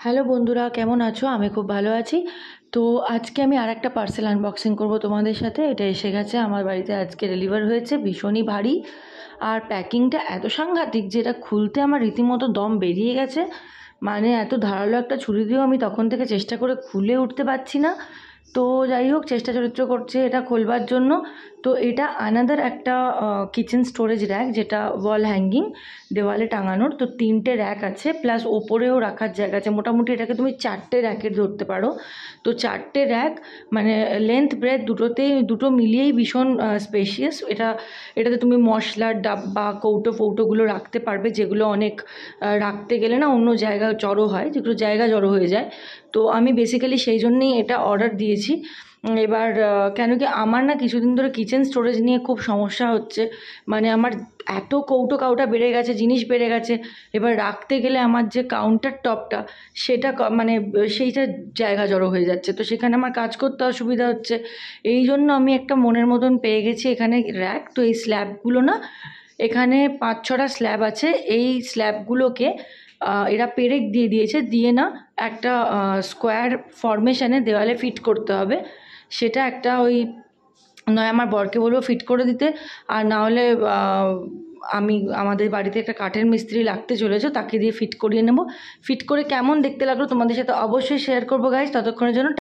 Hello বন্ধুরা, কেমন আছো? আমি খুব ভালো আছি। তো আজকে আমি আরেকটা পার্সেল আনবক্সিং করব তোমাদের সাথে। এটা এসে গেছে আমার বাড়িতে, আজকে ডেলিভার হয়েছে। ভীষণই ভারী আর প্যাকিংটা এত সাংঘাতিক যে এটা খুলতে আমার রীতিমতো দম বেরিয়ে গেছে। মানে এত ধারালো একটা ছুরি দিয়েও আমি তখন থেকে চেষ্টা করে খুলে উঠতে পারছি না। তো যাই হোক, চেষ্টা চরিত্র করছে এটা খোলবার জন্য। তো এটা আনাদার একটা কিচেন স্টোরেজ র্যাক, যেটা ওয়াল হ্যাঙ্গিং, দেওয়ালে টাঙানোর। তো 3টে র্যাক আছে, প্লাস ওপরেও রাখার জায়গা আছে। মোটামুটি এটাকে তুমি 4টে র্যাকের ধরতে পারো। তো 4টে র্যাক, মানে লেন্থ ব্রেথ দুটো মিলিয়েই ভীষণ স্পেশিয়াস। এটাতে তুমি মশলার ডাব্বা, কৌটো ফৌটোগুলো রাখতে পারবে, যেগুলো অনেক রাখতে গেলে না অন্য জায়গা জড়ো হয়, যেগুলো জায়গা জড়ো হয়ে যায়। তো আমি বেসিক্যালি সেই জন্যেই এটা অর্ডার দিয়েছি। এবার কেন কি আমার না কিছুদিন ধরে কিচেন স্টোরেজ নিয়ে খুব সমস্যা হচ্ছে। মানে আমার এত কৌটো কাউটা বেড়ে গেছে, জিনিস বেড়ে গেছে। এবার রাখতে গেলে আমার যে কাউন্টার টপটা, সেটা মানে সেইটা জায়গা জড়ো হয়ে যাচ্ছে। তো সেখানে আমার কাজ করতে অসুবিধা হচ্ছে। এই জন্য আমি একটা মনের মতন পেয়ে গেছি এখানে র্যাক। তো এই স্ল্যাবগুলো না, এখানে 5-6টা স্ল্যাব আছে। এই স্ল্যাবগুলোকে এরা পেরেক দিয়ে দিয়েছে, দিয়ে না একটা স্কোয়ার ফরমেশনে দেওয়ালে ফিট করতে হবে। সেটা একটা ওই, নয় আমার বরকে বলবো ফিট করে দিতে, আর না হলে আমি, আমাদের বাড়িতে একটা কাঠের মিস্ত্রি লাগতে চলেছে, তাকে দিয়ে ফিট করিয়ে নেব। ফিট করে কেমন দেখতে লাগলো তোমাদের সাথে অবশ্যই শেয়ার করবো গাইজ। ততক্ষণের জন্য